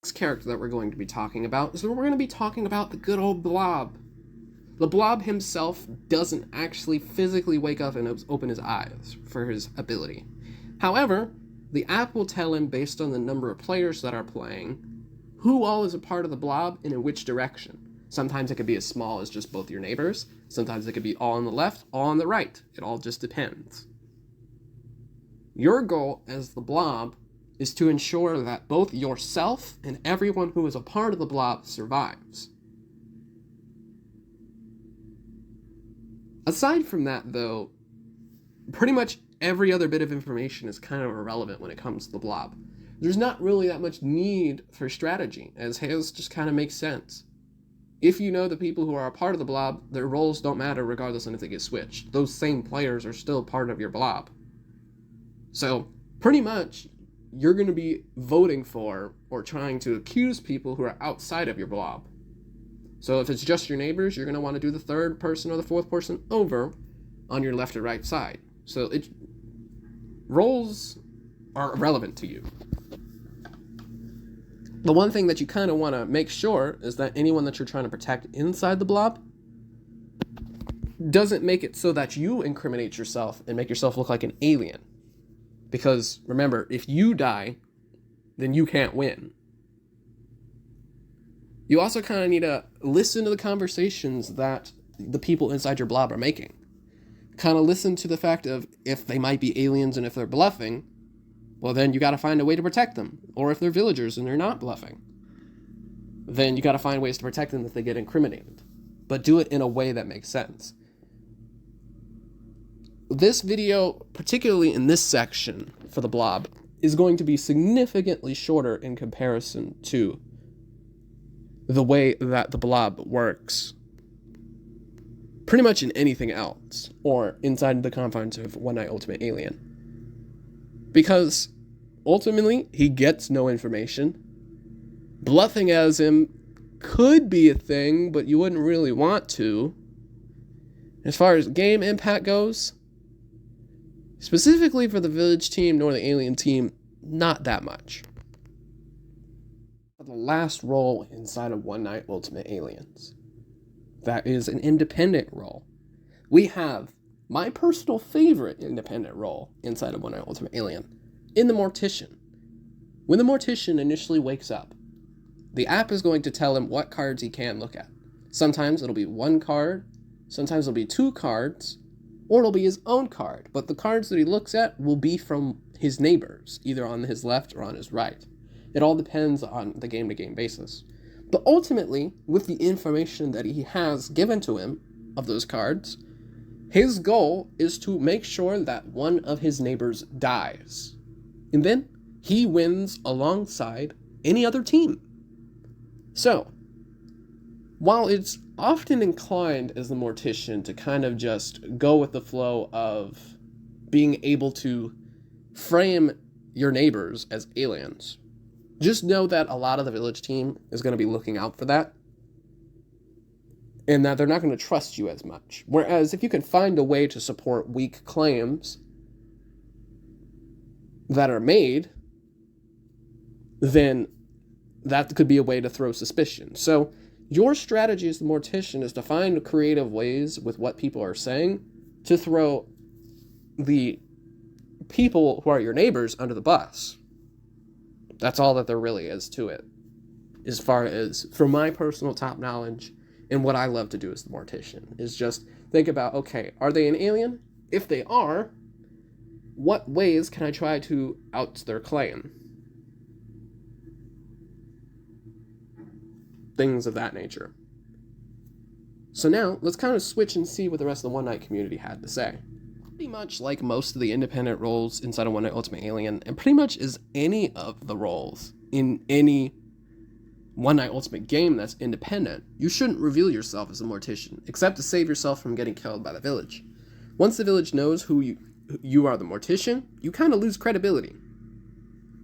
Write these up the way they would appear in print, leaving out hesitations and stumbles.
Next character that we're going to be talking about is we're going to be talking about the good old Blob. The Blob himself doesn't actually physically wake up and open his eyes for his ability. However, the app will tell him, based on the number of players that are playing, who all is a part of the Blob and in which direction. Sometimes it could be as small as just both your neighbors. Sometimes it could be all on the left, all on the right. It all just depends. Your goal as the Blob is to ensure that both yourself and everyone who is a part of the Blob survives. Aside from that, though, pretty much every other bit of information is kind of irrelevant when it comes to the Blob. There's not really that much need for strategy, as Hales just kind of makes sense. If you know the people who are a part of the Blob, their roles don't matter regardless of if they get switched. Those same players are still part of your Blob. So, pretty much, you're going to be voting for or trying to accuse people who are outside of your Blob. So if it's just your neighbors, you're going to want to do the third person or the fourth person over on your left or right side. So roles are irrelevant to you. The one thing that you kind of want to make sure is that anyone that you're trying to protect inside the Blob doesn't make it so that you incriminate yourself and make yourself look like an alien. Because remember, if you die, then you can't win. You also kind of need to listen to the conversations that the people inside your Blob are making. Kind of listen to the fact of if they might be aliens and if they're bluffing, well then you got to find a way to protect them. Or if they're villagers and they're not bluffing, then you got to find ways to protect them if they get incriminated. But do it in a way that makes sense. This video, particularly in this section for the Blob, is going to be significantly shorter in comparison to the way that the Blob works pretty much in anything else, or inside the confines of One Night Ultimate Alien. Because, ultimately, he gets no information. Bluffing as him could be a thing, but you wouldn't really want to. As far as game impact goes, specifically for the village team nor the alien team, not that much. The last role inside of One Night Ultimate Aliens, that is an independent role. We have my personal favorite independent role inside of One Night Ultimate Alien, in the Mortician. When the Mortician initially wakes up, the app is going to tell him what cards he can look at. Sometimes it'll be one card, sometimes it'll be two cards, or it'll be his own card, but the cards that he looks at will be from his neighbors, either on his left or on his right. It all depends on the game-to-game basis. But ultimately, with the information that he has given to him of those cards, his goal is to make sure that one of his neighbors dies. And then he wins alongside any other team. So, while it's often inclined as the Mortician to kind of just go with the flow of being able to frame your neighbors as aliens, just know that a lot of the village team is going to be looking out for that, and that they're not going to trust you as much. Whereas if you can find a way to support weak claims that are made, then that could be a way to throw suspicion. So your strategy as the Mortician is to find creative ways with what people are saying to throw the people who are your neighbors under the bus. That's all that there really is to it, as far as, from my personal top knowledge, and what I love to do as the Mortician, is just think about, okay, are they an alien? If they are, what ways can I try to out their claim? Things of that nature. So now, let's kind of switch and see what the rest of the One Night community had to say. Pretty much like most of the independent roles inside of One Night Ultimate Alien, and pretty much as any of the roles in any One Night Ultimate game that's independent, you shouldn't reveal yourself as a Mortician, except to save yourself from getting killed by the village. Once the village knows who you are the Mortician, you kind of lose credibility.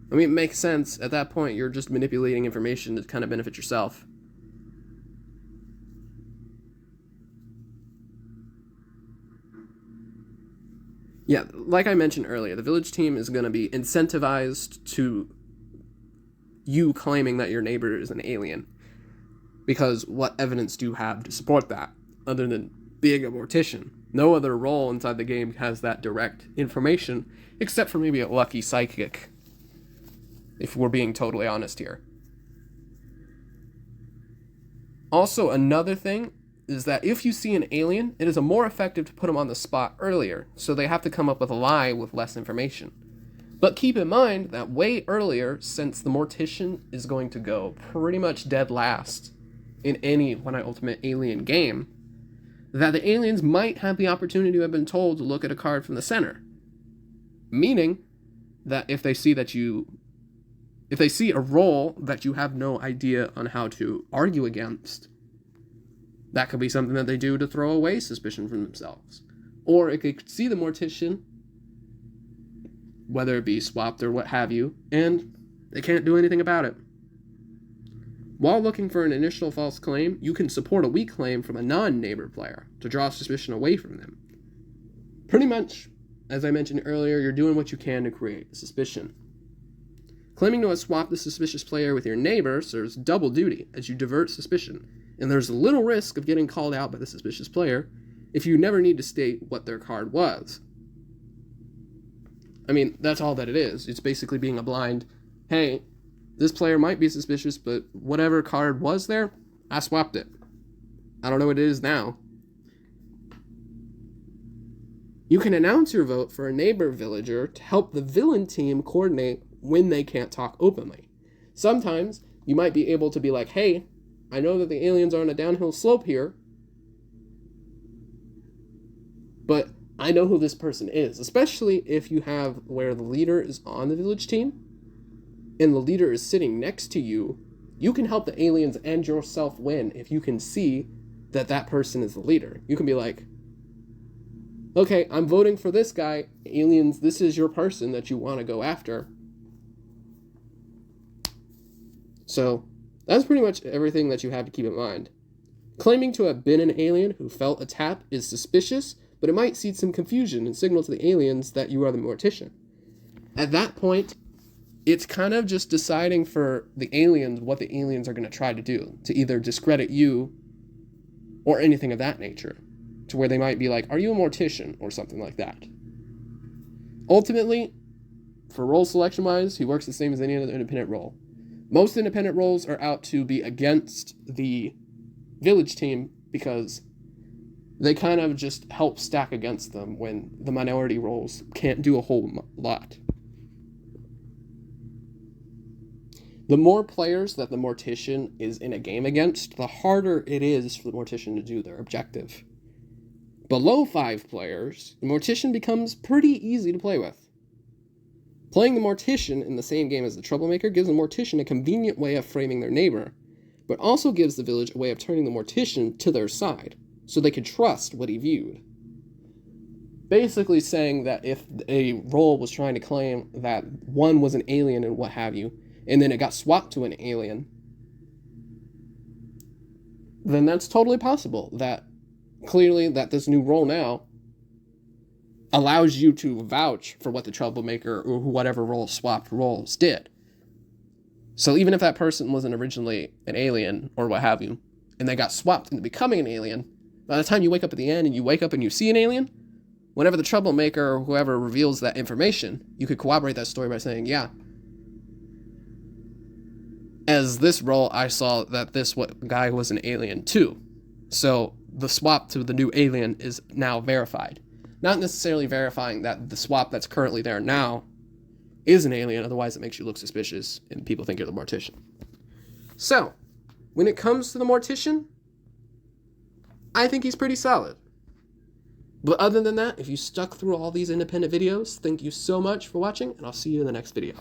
I mean, it makes sense. At that point, you're just manipulating information to kind of benefit yourself. Yeah, like I mentioned earlier, the village team is going to be incentivized to you claiming that your neighbor is an alien. Because what evidence do you have to support that, other than being a mortician? No other role inside the game has that direct information, except for maybe a lucky psychic, if we're being totally honest here. Also, another thing is that if you see an alien, it is more effective to put them on the spot earlier, so they have to come up with a lie with less information. But keep in mind that way earlier, since the Mortician is going to go pretty much dead last in any One Night Ultimate Alien game, that the aliens might have the opportunity to have been told to look at a card from the center. Meaning that if they see a role that you have no idea on how to argue against, that could be something that they do to throw away suspicion from themselves. Or it could see the Mortician, whether it be swapped or what have you, and they can't do anything about it. While looking for an initial false claim, you can support a weak claim from a non-neighbor player to draw suspicion away from them. Pretty much, as I mentioned earlier, you're doing what you can to create suspicion. Claiming to swap the suspicious player with your neighbor serves double duty as you divert suspicion, and there's little risk of getting called out by the suspicious player if you never need to state what their card was. I mean, that's all that it is. It's basically being a blind, hey, this player might be suspicious, but whatever card was there, I swapped it. I don't know what it is now. You can announce your vote for a neighbor villager to help the villain team coordinate when they can't talk openly. Sometimes you might be able to be like, hey, I know that the aliens are on a downhill slope here, but I know who this person is, especially if you have where the leader is on the village team and the leader is sitting next to you. You can help the aliens and yourself win if you can see that that person is the leader. You can be like, okay, I'm voting for this guy. Aliens, this is your person that you want to go after. So that's pretty much everything that you have to keep in mind. Claiming to have been an alien who felt a tap is suspicious, but it might seed some confusion and signal to the aliens that you are the Mortician. At that point, it's kind of just deciding for the aliens what the aliens are going to try to do, to either discredit you or anything of that nature, to where they might be like, are you a Mortician, or something like that. Ultimately, for role selection-wise, he works the same as any other independent role. Most independent roles are out to be against the village team because they kind of just help stack against them when the minority roles can't do a whole lot. The more players that the Mortician is in a game against, the harder it is for the Mortician to do their objective. Below 5 players, the Mortician becomes pretty easy to play with. Playing the Mortician in the same game as the Troublemaker gives the Mortician a convenient way of framing their neighbor, but also gives the village a way of turning the Mortician to their side, so they can trust what he viewed. Basically saying that if a role was trying to claim that one was an alien and what have you, and then it got swapped to an alien, then that's totally possible. That clearly that this new role now allows you to vouch for what the Troublemaker or whatever role swapped roles did. So even if that person wasn't originally an alien or what have you, and they got swapped into becoming an alien, by the time you wake up at the end and you wake up and you see an alien, whenever the Troublemaker or whoever reveals that information, you could corroborate that story by saying, yeah, as this role, I saw that this guy was an alien too. So the swap to the new alien is now verified. Not necessarily verifying that the swap that's currently there now is an alien, otherwise it makes you look suspicious and people think you're the Mortician. So, when it comes to the Mortician, I think he's pretty solid. But other than that, if you stuck through all these independent videos, thank you so much for watching, and I'll see you in the next video.